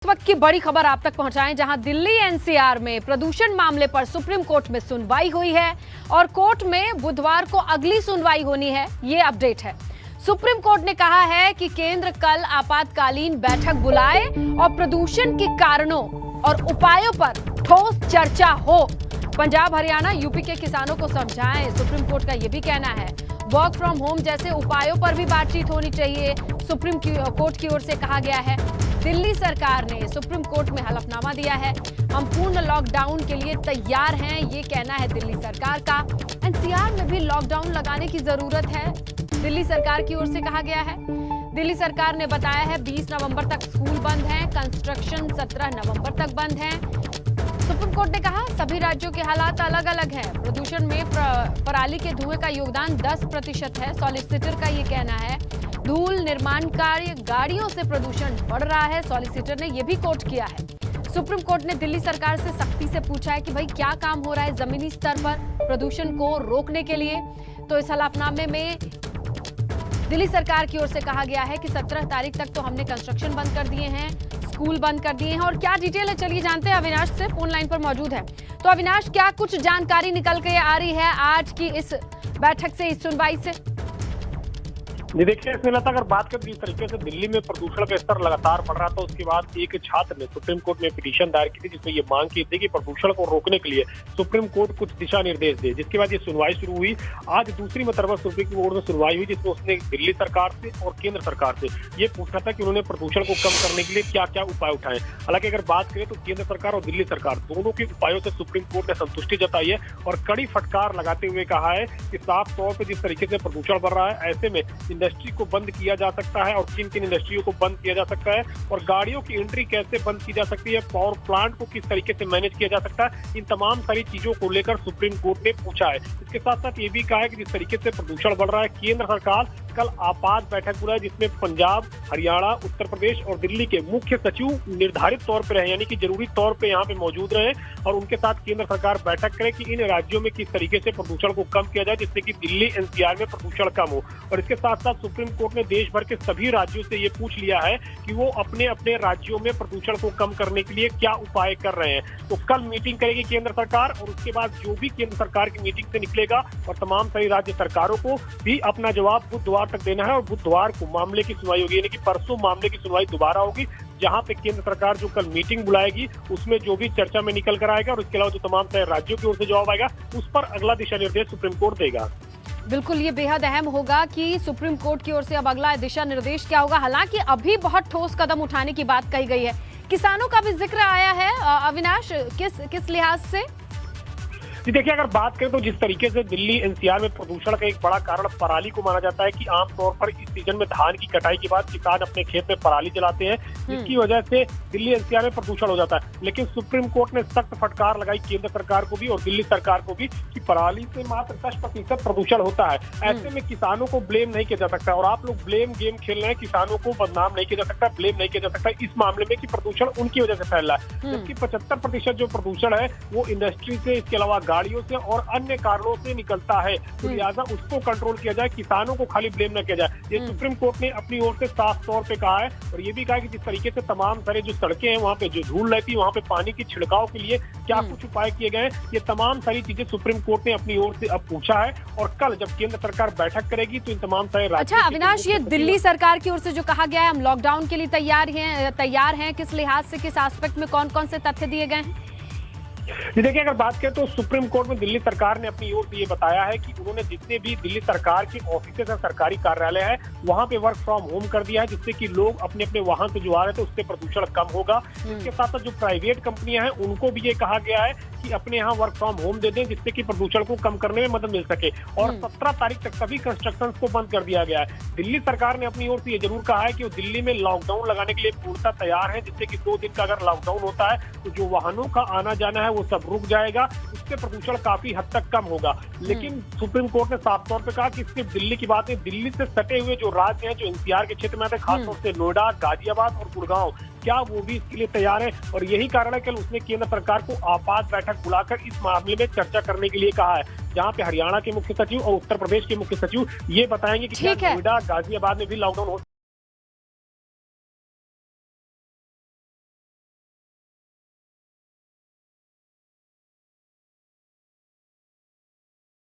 इस वक्त की बड़ी खबर आप तक पहुंचाएं, जहां दिल्ली एनसीआर में प्रदूषण मामले पर सुप्रीम कोर्ट में सुनवाई हुई है और कोर्ट में बुधवार को अगली सुनवाई होनी है। ये अपडेट है। सुप्रीम कोर्ट ने कहा है कि केंद्र कल आपातकालीन बैठक बुलाए और प्रदूषण के कारणों और उपायों पर ठोस चर्चा हो। पंजाब, हरियाणा, यूपी के किसानों को समझाएं। सुप्रीम कोर्ट का यह भी कहना है वर्क फ्रॉम होम जैसे उपायों पर भी बातचीत होनी चाहिए। सुप्रीम कोर्ट की ओर से कहा गया है। दिल्ली सरकार ने सुप्रीम कोर्ट में हलफनामा दिया है। हम पूर्ण लॉकडाउन के लिए तैयार हैं, ये कहना है दिल्ली सरकार का। एनसीआर में भी लॉकडाउन लगाने की जरूरत है, दिल्ली सरकार की ओर से कहा गया है। दिल्ली सरकार ने बताया है 20 नवंबर तक स्कूल बंद हैं, कंस्ट्रक्शन 17 नवंबर तक बंद हैं। सुप्रीम कोर्ट ने कहा सभी राज्यों के हालात अलग अलग हैं। प्रदूषण में पराली के धुएं का योगदान 10% है। सॉलिसिटर का ये कहना है धूल, निर्माण कार्य, गाड़ियों से प्रदूषण बढ़ रहा है। सॉलिसिटर ने यह भी कोट किया है। सुप्रीम कोर्ट ने दिल्ली सरकार से सख्ती से पूछा है कि भाई क्या काम हो रहा है जमीनी स्तर पर प्रदूषण को रोकने के लिए। तो इस हलफनामे में दिल्ली सरकार की ओर से कहा गया है कि 17 तारीख तक तो हमने कंस्ट्रक्शन बंद कर दिए हैं, स्कूल बंद कर दिए हैं। और क्या डिटेल है चलिए जानते हैं, अविनाश से फोन लाइन पर मौजूद है। तो अविनाश, क्या कुछ जानकारी निकल के आ रही है आज की इस बैठक से, इस सुनवाई से? जी देखिए, इसमें अगर बात करें जिस तरीके से दिल्ली में प्रदूषण का स्तर लगातार बढ़ रहा था, उसके बाद एक छात्र ने सुप्रीम कोर्ट में पिटीशन दायर की थी जिसमें ये मांग की थी कि प्रदूषण को रोकने के लिए सुप्रीम कोर्ट कुछ दिशा निर्देश दे, जिसके बाद ये सुनवाई शुरू हुई। आज दूसरी मरतबा सुप्रीम कोर्ट में सुनवाई हुई जिसमें उसने दिल्ली सरकार से और केंद्र सरकार से ये पूछा था कि उन्होंने प्रदूषण को कम करने के लिए क्या क्या उपाय उठाए। हालांकि अगर बात करें तो केंद्र सरकार और दिल्ली सरकार दोनों के उपायों से सुप्रीम कोर्ट ने संतुष्टि जताई है और कड़ी फटकार लगाते हुए कहा है कि साफ तौर पर जिस तरीके से प्रदूषण बढ़ रहा है, ऐसे में इंडस्ट्री को बंद किया जा सकता है और किन किन इंडस्ट्रियों को बंद किया जा सकता है और गाड़ियों की एंट्री कैसे बंद की जा सकती है, पावर प्लांट को किस तरीके से मैनेज किया जा सकता है। इन तमाम सारी चीजों को लेकर सुप्रीम कोर्ट ने पूछा है। इसके साथ साथ ये भी कहा है कि जिस तरीके से प्रदूषण बढ़ रहा है, केंद्र सरकार कल आपात बैठक बुलाए जिसमें पंजाब, हरियाणा, उत्तर प्रदेश और दिल्ली के मुख्य सचिव निर्धारित तौर पर रहे, यानी कि जरूरी तौर पे यहाँ पे मौजूद रहे और उनके साथ केंद्र सरकार बैठक करे कि इन राज्यों में किस तरीके से प्रदूषण को कम किया जाए जिससे कि दिल्ली एनसीआर में प्रदूषण कम हो। और इसके साथ साथ सुप्रीम कोर्ट ने देश भर के सभी राज्यों से ये पूछ लिया है कि वो अपने अपने राज्यों में प्रदूषण को कम करने के लिए क्या उपाय कर रहे हैं। तो कल मीटिंग करेगी केंद्र सरकार और उसके बाद जो भी केंद्र सरकार की मीटिंग से निकलेगा और तमाम सारी राज्य सरकारों को भी अपना जवाब बुधवार तक देना है और बुधवार को मामले की सुनवाई होगी, यानी कि परसों मामले की सुनवाई दोबारा होगी, जहां पे केंद्र सरकार जो कल मीटिंग बुलाएगी उसमें जो भी चर्चा में निकल कर आएगा और उसके अलावा जो तमाम सारे राज्यों की ओर से जवाब आएगा उस पर अगला दिशा निर्देश सुप्रीम कोर्ट देगा। बिल्कुल, ये बेहद अहम होगा कि सुप्रीम कोर्ट की ओर से अब अगला दिशा निर्देश क्या होगा। हालांकि अभी बहुत ठोस कदम उठाने की बात कही गई है। किसानों का भी जिक्र आया है अविनाश, किस लिहाज से? जी देखिए, अगर बात करें तो जिस तरीके से दिल्ली एनसीआर में प्रदूषण का एक बड़ा कारण पराली को माना जाता है कि आमतौर पर इस सीजन में धान की कटाई के बाद किसान अपने खेत में पराली जलाते हैं, जिसकी वजह से दिल्ली एनसीआर में प्रदूषण हो जाता है। लेकिन सुप्रीम कोर्ट ने सख्त फटकार लगाई केंद्र सरकार को भी और दिल्ली सरकार को भी कि पराली से मात्र 10% प्रदूषण होता है। ऐसे में किसानों को ब्लेम नहीं किया जा सकता और आप लोग ब्लेम गेम खेल रहे हैं, किसानों को बदनाम नहीं किया जा सकता, ब्लेम नहीं किया जा सकता इस मामले में कि प्रदूषण उनकी वजह से फैल रहा है। जबकि 75% जो प्रदूषण है वो इंडस्ट्री से, इसके अलावा गाड़ियों से और अन्य कारणों से निकलता है। तो लिहाजा उसको कंट्रोल किया जाए, किसानों को खाली ब्लेम न किया जाए। ये सुप्रीम कोर्ट ने अपनी ओर से साफ तौर पे कहा है और ये भी कहा कि जिस तरीके से तमाम सारे जो सड़कें हैं वहाँ पे जो धूल रहती है, वहाँ पे पानी की छिड़काव के लिए क्या कुछ उपाय किए गए, ये तमाम सारी चीजें सुप्रीम कोर्ट ने अपनी ओर से अब पूछा है। और कल जब केंद्र सरकार बैठक करेगी तो इन तमाम सारे अच्छा अविनाश, ये दिल्ली सरकार की ओर से जो कहा गया है हम लॉकडाउन के लिए तैयार हैं, किस लिहाज से, किस एस्पेक्ट में कौन कौन से तथ्य दिए गए हैं? देखिए, अगर बात करें तो सुप्रीम कोर्ट में दिल्ली सरकार ने अपनी ओर से ये बताया है कि उन्होंने जितने भी दिल्ली सरकार के ऑफिसेज और सरकारी कार्यालय है वहां पे वर्क फ्रॉम होम कर दिया है, जिससे कि लोग अपने अपने वाहन से जो आ रहे थे उससे प्रदूषण कम होगा। इसके साथ साथ जो प्राइवेट कंपनियां हैं उनको भी ये कहा गया है कि अपने यहाँ वर्क फ्रॉम होम दे दें जिससे कि प्रदूषण को कम करने में मदद मिल सके। और 17 तारीख तक सभी कंस्ट्रक्शन को बंद कर दिया गया है। दिल्ली सरकार ने अपनी ओर से ये जरूर कहा है कि वो दिल्ली में लॉकडाउन लगाने के लिए पूर्णतः तैयार है, जिससे कि 2 दिन का अगर लॉकडाउन होता है तो जो वाहनों का आना जाना है वो सब रुक जाएगा, इससे प्रदूषण काफी हद तक कम होगा। लेकिन सुप्रीम कोर्ट ने साफ तौर पे कहा कि सिर्फ दिल्ली की बात है, दिल्ली से सटे हुए जो राज्य हैं जो एनसीआर के क्षेत्र में आते हैं, खासतौर से नोएडा, गाजियाबाद और गुड़गांव, क्या वो भी इसके लिए तैयार है। और यही कारण है कल उसने केंद्र सरकार को आपात बैठक बुलाकर इस मामले में चर्चा करने के लिए कहा है, जहां पे हरियाणा के मुख्य सचिव और उत्तर प्रदेश के मुख्य सचिव ये बताएंगे कि क्या नोएडा, गाजियाबाद में भी लॉकडाउन हो